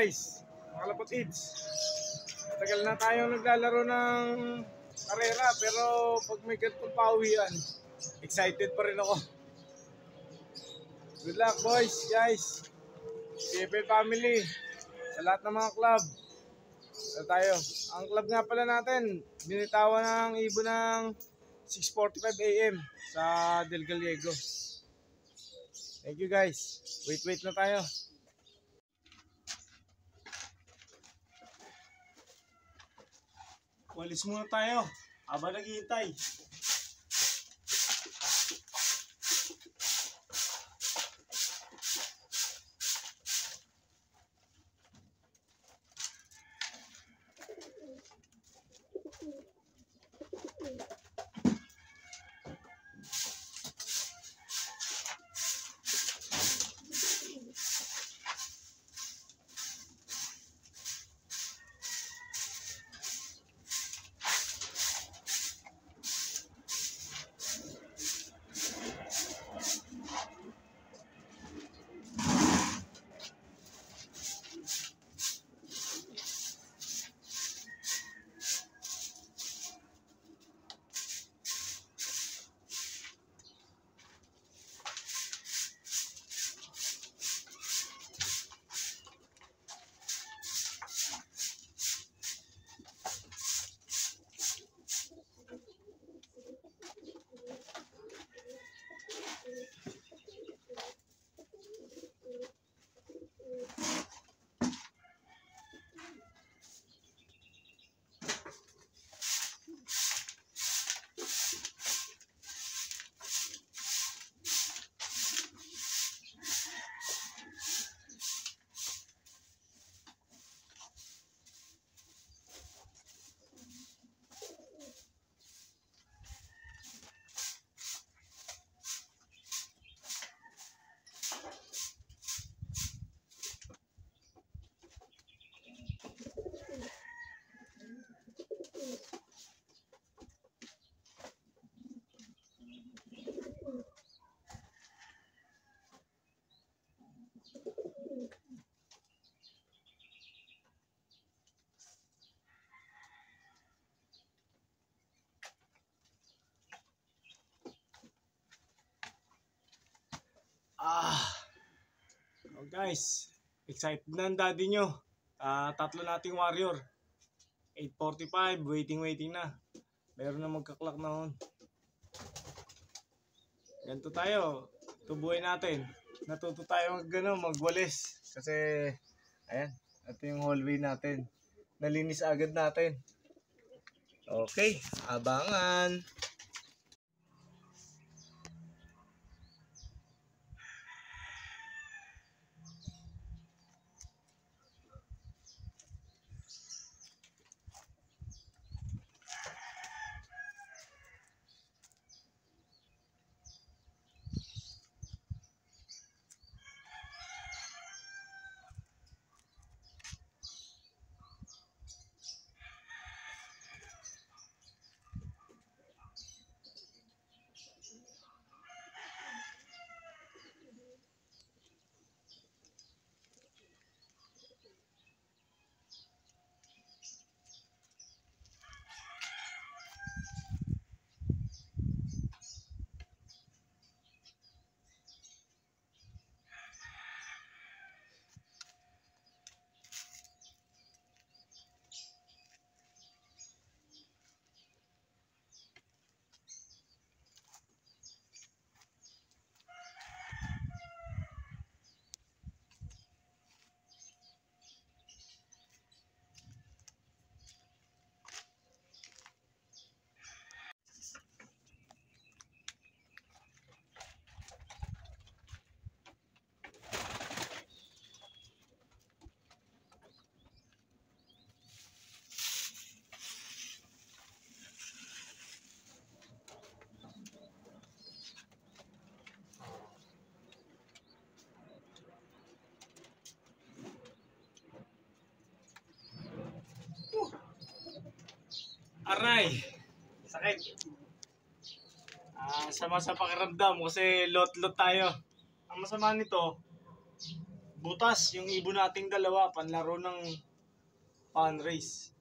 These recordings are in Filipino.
guys, mga kapatids. Matagal na tayo naglalaro ng karera, pero pag may ganitong pauwian, excited pa rin ako. Good luck boys, guys. CFL family, sa lahat ng mga club. So tayo. Ang club nga pala natin, binitawan ng ibon ng 6:45 AM sa Del Gallego. Thank you guys. Wait na tayo. Walis muna tayo habang naghihintay. Oh guys, excited na ang daddy nyo. Tatlo nating warrior. 8:45, waiting na. Meron na magkaklak na hon. Ganito tayo, tubuhin natin. Natuto tayo magwalis. Kasi, ayan, ito yung hallway natin. Nalinis agad natin. Okay, abangan. Aray, sakit. Sama sa pakiramdam kasi lot tayo. Ang masama nito, butas yung ibon nating dalawa, panlaro ng pan race.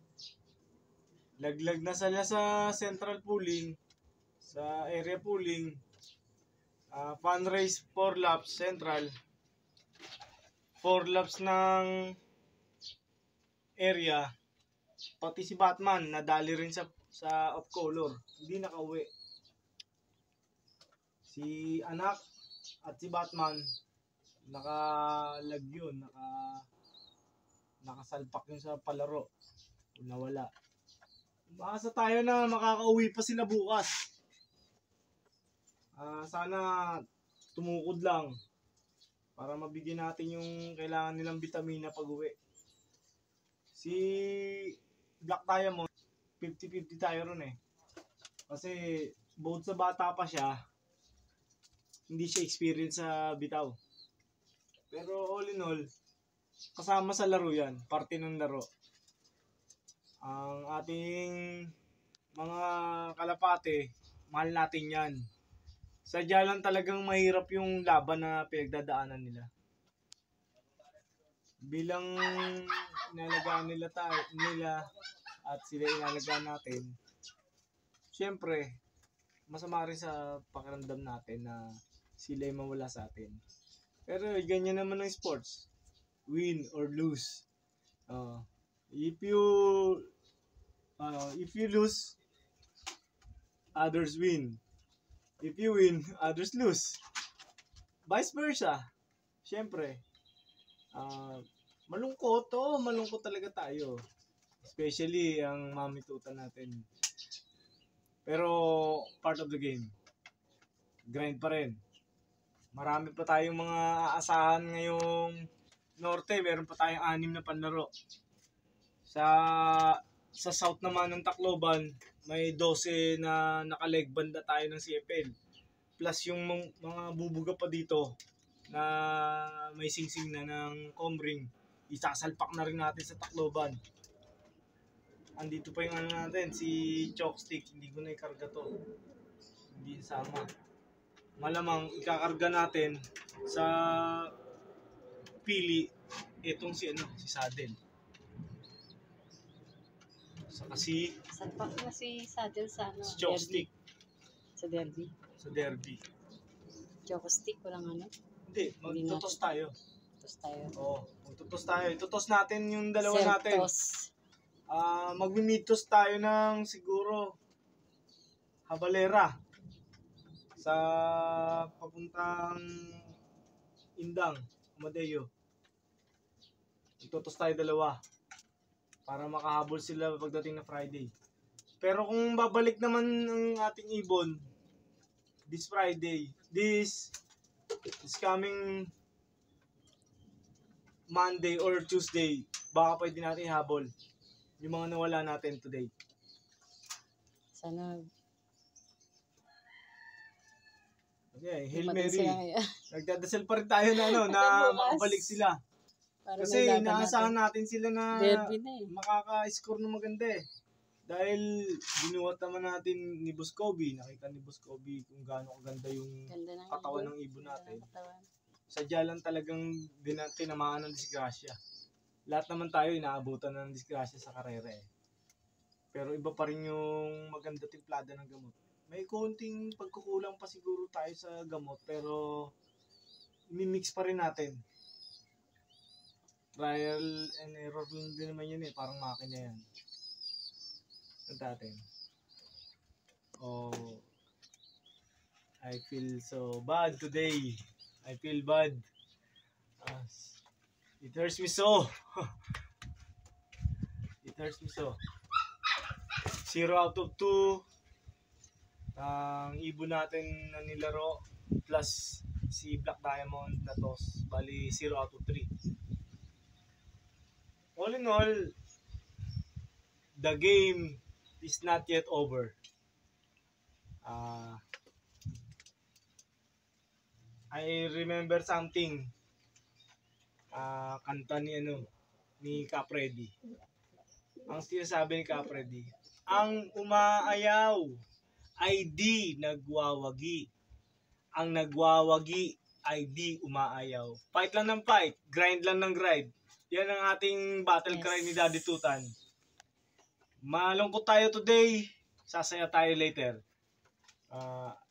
Laglag na sila sa central pooling, sa area pooling. Pan race 4 laps central. 4 laps ng area. Pati si Batman nadali rin sa off color. Hindi nakauwi. Si anak at si Batman nakalag yun, nakasalpak yun sa palaro. Nawala. Maasa tayo na makakauwi pa sila bukas. Sana tumukod lang para mabigyan natin yung kailangan nilang bitamina pag uwi. Si Black Diamond, 50-50 tayo ron eh. Kasi both sa bata pa siya, hindi siya experience sa bitaw. Pero all in all, kasama sa laro yan, parte ng laro. Ang ating mga kalapate, mahal natin yan. Sadya lang talagang mahirap yung laban na pinagdadaanan nila. Bilang inalagaan nila at sila inalagaan natin, syempre, masama rin sa pakiramdam natin na sila ay mawala sa atin. Pero ganyan naman ng sports. Win or lose. If you lose, others win. If you win, others lose. Vice versa. Siyempre, malungkot talaga tayo. Especially ang mamitutan natin. Pero part of the game. Grind pa rin. Marami pa tayong mga aasahan ngayong norte. Meron pa tayong 6 na panlaro. Sa south naman ng Tacloban, may 12 na nakaleg banda tayo ng CFL. Plus yung mga bubuga pa dito na may singsing na ng Comring. Isasalpak na rin natin sa Tacloban. Andito pa yung natin, si Chopstick. Hindi ko na ikarga to. Hindi sama. Malamang ikakarga natin sa pili itong si Saddle. Saka si salpak na si Saddle sa si Chopstick. Sa derby. Sa derby. Chopstick, walang ano? Hindi, magtutos tayo. Tutos tayo. Oo, magtutos tayo. Itutos natin yung dalawa natin. Self-toss. Magmimitos tayo ng siguro Habalera sa papuntang Indang, Amadeo. Itutos tayo dalawa para makahabol sila pagdating na Friday. Pero kung babalik naman ng ating ibon this Friday, this coming Monday or Tuesday, baka pwede natin habol yung mga nawala natin today. Sana okay, Hail Mary. Nagdadasal pa rin tayo na na makabalik sila. Kasi inaasahan natin sila na makaka-score na maganda eh. Dahil binuhat naman natin ni Boss Kobe. Nakita ni Boss Kobe kung gaano kaganda yung katawan ng ibon natin. Sadya lang talagang tinamaan ng disgrasya. Lahat naman tayo inaabutan ng disgrasya sa karera eh. Pero iba pa rin yung maganda timplada ng gamot. May konting pagkukulang pa siguro tayo sa gamot pero imimix pa rin natin. Trial and error din naman yun eh. Parang makina yan. Natin. Oh, I feel so bad today. I feel bad. It hurts me so. It hurts me so. 0 out of 2. Ang ibon natin na nilaro plus si Black Diamond na toss. Bali 0 out of 3. All in all, the game is not yet over. I remember something. Kanta ni Capredi. Ang sinasabi ni Capredi, ang umaayaw ay di nagwawagi. Ang nagwawagi ay di umaayaw. Fight lang ng fight, grind lang ng grind. Yan ang ating battle Yes. cry ni Daddy Tutan. Malungkot tayo today, sasaya tayo later.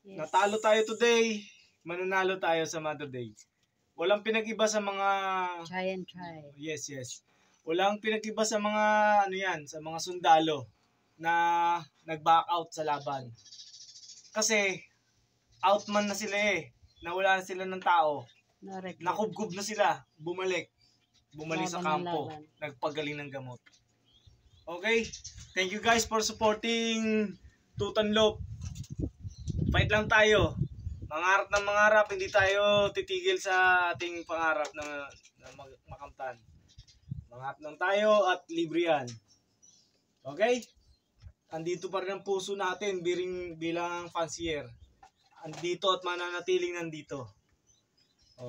Yes. Natalo tayo today, mananalo tayo sa Mother Day. Walang pinag-iba sa mga Try and try. yes. Walang pinag-iba sa mga sa mga sundalo na nag-back out sa laban. Kasi outman na sila nawala na sila ng tao. No regret. Nakubgob na sila, bumalik sa Laban ng kampo, laban. nagpagaling ng gamot. Okay? Thank you guys for supporting Tutan Loop. Fight lang tayo. Mangarap ng mangarap, hindi tayo titigil sa ating pangarap na makamtan. Mangarap lang tayo at libre yan. Okay? Andito pa rin ang puso natin bilang fancier. Andito at mananatiling nandito.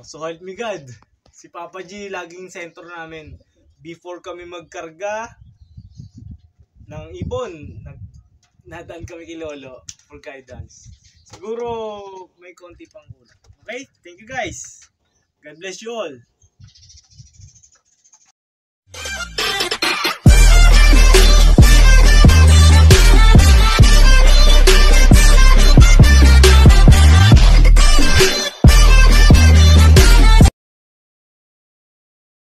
So help me God. Si Papa G laging sentro namin. Before kami magkarga ng ibon, nadaan kami kay Lolo for guidance. Siguro may konti pang kulang. Okay? Thank you guys. God bless you all.